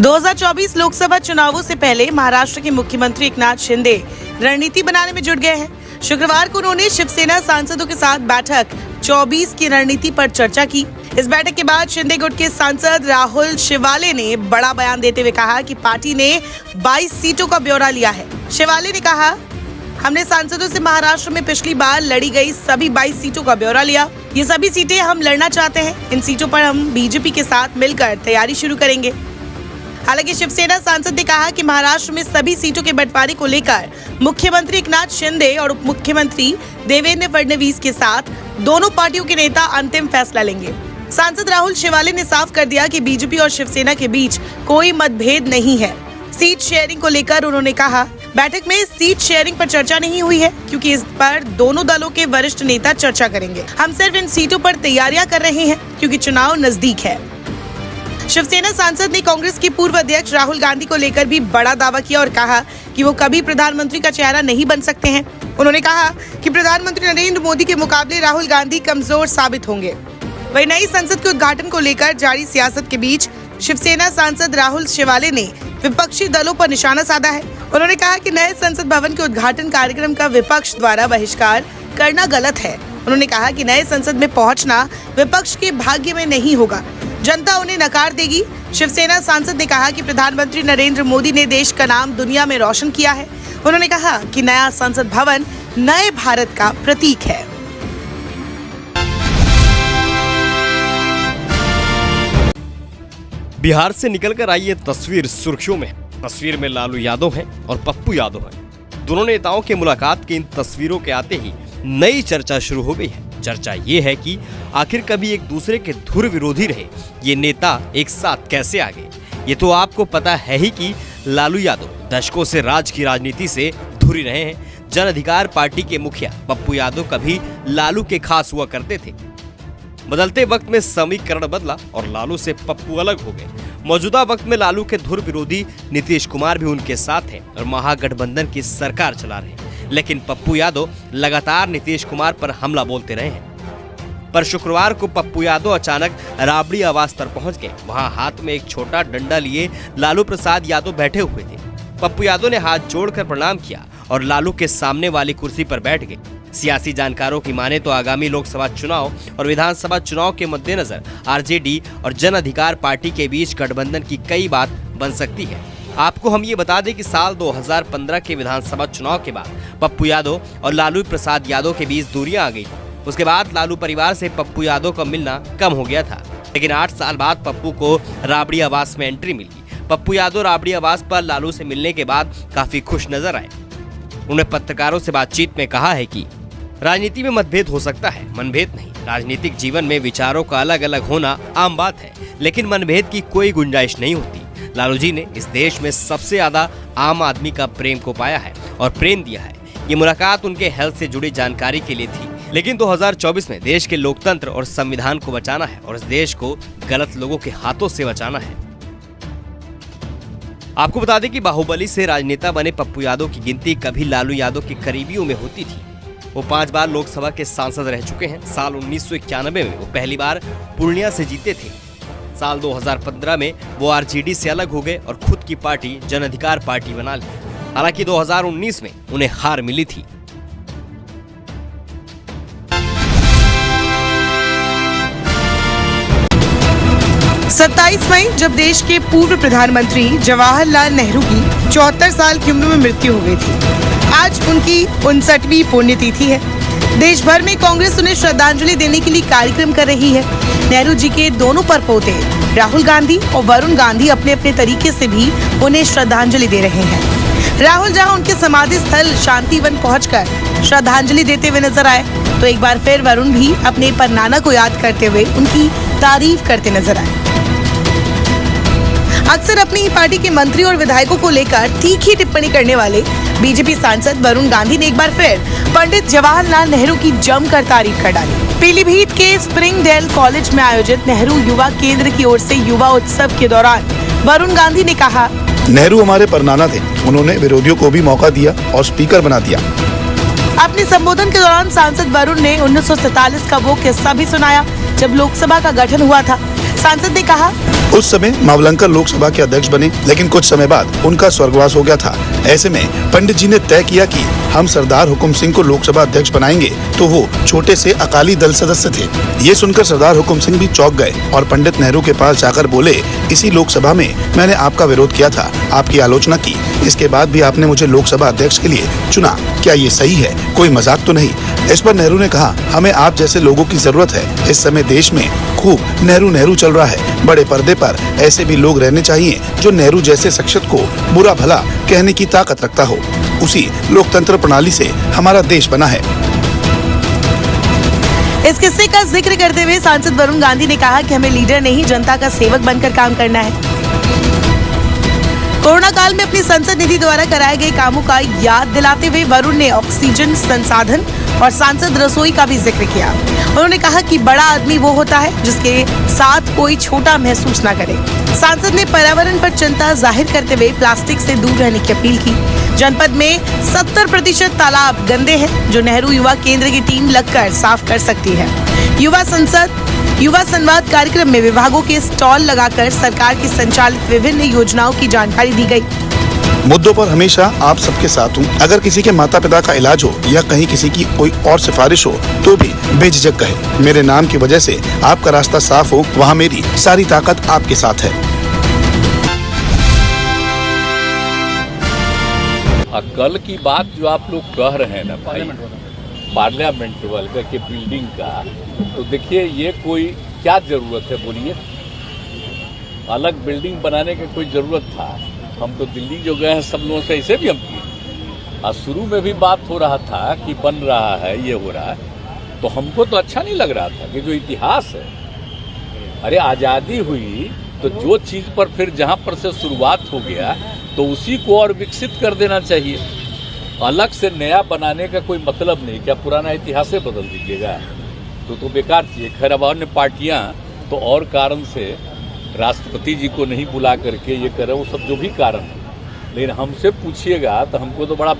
2024 लोकसभा चुनावों से पहले महाराष्ट्र के मुख्यमंत्री एकनाथ शिंदे रणनीति बनाने में जुट गए हैं। शुक्रवार को उन्होंने शिवसेना सांसदों के साथ बैठक 24 की रणनीति पर चर्चा की। इस बैठक के बाद शिंदे गुट के सांसद राहुल शिवाले ने बड़ा बयान देते हुए कहा कि पार्टी ने 22 सीटों का ब्यौरा लिया है। शिवाले ने कहा, हमने सांसदों से महाराष्ट्र में पिछली बार लड़ी गई सभी 22 सीटों का ब्यौरा लिया। ये सभी सीटें हम लड़ना चाहते हैं। इन सीटों पर हम बीजेपी के साथ मिलकर तैयारी शुरू करेंगे। हालांकि शिवसेना सांसद ने कहा कि महाराष्ट्र में सभी सीटों के बंटवारे को लेकर मुख्यमंत्री एकनाथ शिंदे और उप मुख्यमंत्री देवेंद्र फडणवीस के साथ दोनों पार्टियों के नेता अंतिम फैसला लेंगे। सांसद राहुल शिवाले ने साफ कर दिया कि बीजेपी और शिवसेना के बीच कोई मतभेद नहीं है। सीट शेयरिंग को लेकर उन्होंने कहा, बैठक में सीट शेयरिंग पर चर्चा नहीं हुई है क्योंकि इस पर दोनों दलों के वरिष्ठ नेता चर्चा करेंगे। हम सिर्फ इन सीटों पर तैयारियां कर रहे हैं क्योंकि चुनाव नजदीक है। शिवसेना सांसद ने कांग्रेस के पूर्व अध्यक्ष राहुल गांधी को लेकर भी बड़ा दावा किया और कहा कि वो कभी प्रधानमंत्री का चेहरा नहीं बन सकते हैं। उन्होंने कहा कि प्रधानमंत्री नरेंद्र मोदी के मुकाबले राहुल गांधी कमजोर साबित होंगे। वहीं नई संसद के उद्घाटन को लेकर जारी सियासत के बीच शिवसेना सांसद राहुल शिवाले ने विपक्षी दलों पर निशाना साधा है। उन्होंने कहा कि नए संसद भवन के उद्घाटन कार्यक्रम का विपक्ष द्वारा बहिष्कार करना गलत है। उन्होंने कहा कि नए संसद में पहुंचना विपक्ष के भाग्य में नहीं होगा, जनता उन्हें नकार देगी। शिवसेना सांसद ने कहा कि प्रधानमंत्री नरेंद्र मोदी ने देश का नाम दुनिया में रोशन किया है। उन्होंने कहा कि नया संसद भवन नए भारत का प्रतीक है। बिहार से निकलकर आई ये तस्वीर सुर्खियों में। तस्वीर में लालू यादव हैं और पप्पू यादव हैं। दोनों नेताओं के मुलाकात की इन तस्वीरों के आते ही नई चर्चा शुरू हो गई है। चर्चा ये है कि आखिर कभी एक दूसरे के धुर विरोधी रहे ये नेता एक साथ कैसे आ गए। ये तो आपको पता है ही कि लालू यादव दशकों से राज की राजनीति से धुरी रहे हैं। जन अधिकार पार्टी के मुखिया पप्पू यादव कभी लालू के खास हुआ करते थे। बदलते वक्त में समीकरण बदला और लालू से पप्पू अलग हो गए। मौजूदा वक्त में लालू के धुर विरोधी नीतीश कुमार भी उनके साथ हैं और महागठबंधन की सरकार चला रहे हैं। लेकिन पप्पू यादव लगातार नीतीश कुमार पर हमला बोलते रहे हैं। पर शुक्रवार को पप्पू यादव अचानक राबड़ी आवास पर पहुंच गए। वहां हाथ में एक छोटा डंडा लिए लालू प्रसाद यादव बैठे हुए थे। पप्पू यादव ने हाथ जोड़कर प्रणाम किया और लालू के सामने वाली कुर्सी पर बैठ गए। सियासी जानकारों की माने तो आगामी लोकसभा चुनाव और विधानसभा चुनाव के मद्देनजर आरजेडी और जन अधिकार पार्टी के बीच गठबंधन की कई बात बन सकती है। आपको हम ये बता दें कि साल 2015 के विधानसभा चुनाव के बाद पप्पू यादव और लालू प्रसाद यादव के बीच दूरियां आ गई। उसके बाद लालू परिवार से पप्पू यादव का मिलना कम हो गया था। लेकिन 8 साल बाद पप्पू को राबड़ी आवास में एंट्री मिली। पप्पू यादव राबड़ी आवास पर लालू से मिलने के बाद काफी खुश नजर आए। उन्होंने पत्रकारों से बातचीत में कहा है कि राजनीति में मतभेद हो सकता है, मनभेद नहीं। राजनीतिक जीवन में विचारों का अलग अलग होना आम बात है, लेकिन मनभेद की कोई गुंजाइश नहीं होती। लालू जी ने इस देश में सबसे ज्यादा आम आदमी का प्रेम को पाया है और प्रेम दिया है। ये मुलाकात उनके हेल्थ से जुड़ी जानकारी के लिए थी। लेकिन 2024 में देश के लोकतंत्र और संविधान को बचाना है और इस देश को गलत लोगों के हाथों से बचाना है। आपको बता दें कि बाहुबली से राजनेता बने पप्पू यादव की गिनती कभी लालू यादव के करीबियों में होती थी। वो 5 बार लोकसभा के सांसद रह चुके हैं। साल 1991 में वो पहली बार पूर्णिया से जीते थे। साल 2015 में वो आरजेडी से अलग हो गए और खुद की पार्टी जन अधिकार पार्टी बना ली। हालांकि 2019 में उन्हें हार मिली थी। सत्ताईस मई जब देश के पूर्व प्रधानमंत्री जवाहरलाल नेहरू की 74 साल की उम्र में मृत्यु हो गई थी। आज उनकी 59वीं पुण्यतिथि है। देश भर में कांग्रेस उन्हें श्रद्धांजलि देने के लिए कार्यक्रम कर रही है। नेहरू जी के दोनों परपोते राहुल गांधी और वरुण गांधी अपने अपने तरीके से भी उन्हें श्रद्धांजलि दे रहे हैं। राहुल जहां उनके समाधि स्थल शांतिवन पहुंचकर श्रद्धांजलि देते हुए नजर आए, तो एक बार फिर वरुण भी अपने परनाना को याद करते हुए उनकी तारीफ करते नजर आए। अक्सर अपनी ही पार्टी के मंत्री और विधायकों को लेकर तीखी टिप्पणी करने वाले बीजेपी सांसद वरुण गांधी ने एक बार फिर पंडित जवाहरलाल नेहरू की जमकर तारीफ कर डाली। पीलीभीत के स्प्रिंगडेल कॉलेज में आयोजित नेहरू युवा केंद्र की ओर से युवा उत्सव के दौरान वरुण गांधी ने कहा, नेहरू हमारे परनाना थे। उन्होंने विरोधियों को भी मौका दिया और स्पीकर बना दिया। अपने संबोधन के दौरान सांसद वरुण ने 1947 का वो किस्सा भी सुनाया जब लोकसभा का गठन हुआ था। सांसद ने कहा, उस समय मावलंकर लोकसभा के अध्यक्ष बने, लेकिन कुछ समय बाद उनका स्वर्गवास हो गया था। ऐसे में पंडित जी ने तय किया कि हम सरदार हुकुम सिंह को लोकसभा अध्यक्ष बनाएंगे, तो वो छोटे से अकाली दल सदस्य थे। ये सुनकर सरदार हुकुम सिंह भी चौंक गए और पंडित नेहरू के पास जाकर बोले, इसी लोकसभा में मैंने आपका विरोध किया था, आपकी आलोचना की, इसके बाद भी आपने मुझे लोकसभा अध्यक्ष के लिए चुना, क्या ये सही है? कोई मजाक तो नहीं? इस पर नेहरू ने कहा, हमें आप जैसे लोगों की जरूरत है। इस समय देश में खूब नेहरू नेहरू चल रहा है। बड़े पर्दे पर ऐसे भी लोग रहने चाहिए जो नेहरू जैसे शख्सियत को बुरा भला कहने की ताकत रखता हो। उसी लोकतंत्र प्रणाली से हमारा देश बना है। इस किस्से का जिक्र करते हुए सांसद वरुण गांधी ने कहा कि हमें लीडर नहीं, जनता का सेवक बनकर काम करना है। कोरोना काल में अपनी संसद निधि द्वारा कराए गए कामों का याद दिलाते हुए वरुण ने ऑक्सीजन संसाधन और सांसद रसोई का भी जिक्र किया। उन्होंने कहा कि बड़ा आदमी वो होता है जिसके साथ कोई छोटा महसूस न करे। सांसद ने पर्यावरण पर चिंता जाहिर करते हुए प्लास्टिक से दूर रहने की अपील की। जनपद में 70% तालाब गंदे हैं, जो नेहरू युवा केंद्र की टीम लगकर साफ कर सकती है। युवा संवाद कार्यक्रम में विभागों के स्टॉल लगाकर सरकार की संचालित विभिन्न योजनाओं की जानकारी दी गई। मुद्दों पर हमेशा आप सबके साथ हूँ। अगर किसी के माता पिता का इलाज हो या कहीं किसी की कोई और सिफारिश हो तो भी बेझिझक कहे। मेरे नाम की वजह से आपका रास्ता साफ हो, वहाँ मेरी सारी ताकत आपके साथ है। कल की बात जो आप लोग कह रहे हैं ना भाई, पार्लियामेंट वाले के बिल्डिंग का, तो देखिए ये कोई क्या जरूरत है बोलिए? अलग बिल्डिंग बनाने की कोई जरूरत था? हम तो दिल्ली जो गए हैं सब लोगों से ऐसे भी हम किए। और शुरू में भी बात हो रहा था कि बन रहा है, ये हो रहा है, तो हमको तो अच्छा नहीं लग रहा था कि जो इतिहास है, अरे आज़ादी हुई तो जो चीज़ पर फिर जहाँ पर से शुरुआत हो गया तो उसी को और विकसित कर देना चाहिए। अलग से नया बनाने का कोई मतलब नहीं। क्या पुराना इतिहास से बदल दीजिएगा? तो बेकार चीज़। खैर अब अन्य पार्टियाँ तो और कारण से राष्ट्रपति जी को नहीं बुला करके ये करे, वो सब जो भी कारण है, लेकिन हमसे पूछिएगा तो हमको तो बड़ा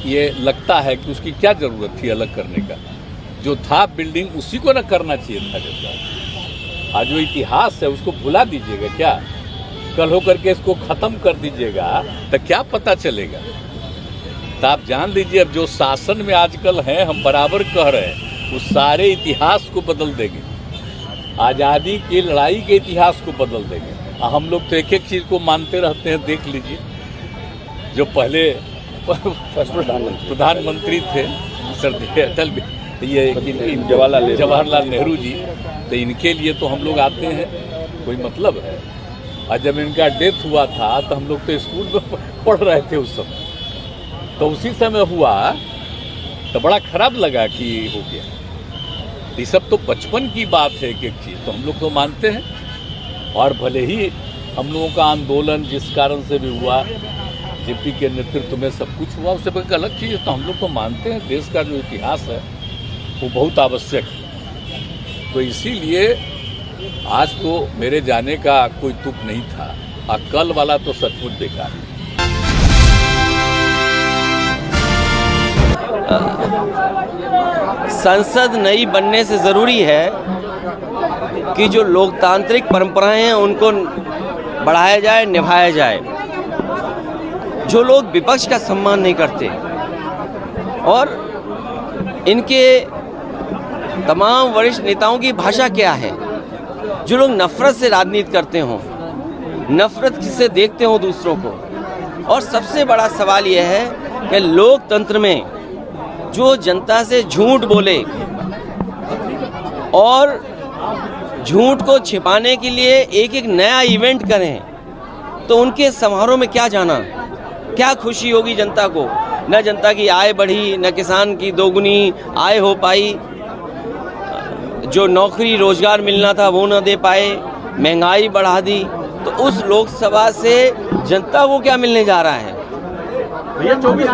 ये लगता है कि उसकी क्या ज़रूरत थी अलग करने का। जो था बिल्डिंग उसी को न करना चाहिए था। जैसा आज जो इतिहास है उसको भुला दीजिएगा क्या? कल होकर के इसको ख़त्म कर दीजिएगा तो क्या पता चलेगा? तो आप जान लीजिए अब जो शासन में आजकल हैं, हम बराबर कह रहे हैं, उस सारे इतिहास को बदल देंगे। आज़ादी की लड़ाई के इतिहास को बदल देंगे। हम लोग तो एक एक चीज़ को मानते रहते हैं। देख लीजिए जो पहले प्रधानमंत्री थे अटल जवाहरलाल नेहरू जी, तो इनके लिए तो हम लोग आते हैं, कोई मतलब है? और जब इनका डेथ हुआ था तो हम लोग तो स्कूल में पढ़ रहे थे उस समय, तो उसी समय हुआ तो बड़ा खराब लगा कि हो गया। ये सब तो बचपन की बात है। एक एक चीज़ तो हम लोग तो मानते हैं। और भले ही हम लोगों का आंदोलन जिस कारण से भी हुआ, जेपी के नेतृत्व में सब कुछ हुआ, उससे एक अलग चीज़ तो हम लोग तो मानते हैं। देश का जो इतिहास है वो बहुत आवश्यक है। तो इसीलिए आज तो मेरे जाने का कोई तुक नहीं था, और कल वाला तो सचमुच बेकार है। संसद नई बनने से ज़रूरी है कि जो लोकतांत्रिक परंपराएं हैं उनको बढ़ाया जाए, निभाया जाए। जो लोग विपक्ष का सम्मान नहीं करते और इनके तमाम वरिष्ठ नेताओं की भाषा क्या है, जो लोग नफरत से राजनीति करते हों, नफरत से देखते हों दूसरों को। और सबसे बड़ा सवाल यह है कि लोकतंत्र में जो जनता से झूठ बोले और झूठ को छिपाने के लिए एक एक नया इवेंट करें, तो उनके समारोह में क्या जाना, क्या खुशी होगी जनता को? न जनता की आय बढ़ी, न किसान की दोगुनी आय हो पाई, जो नौकरी रोजगार मिलना था वो न दे पाए, महंगाई बढ़ा दी। तो उस लोकसभा से जनता को क्या मिलने जा रहा है? भैया 24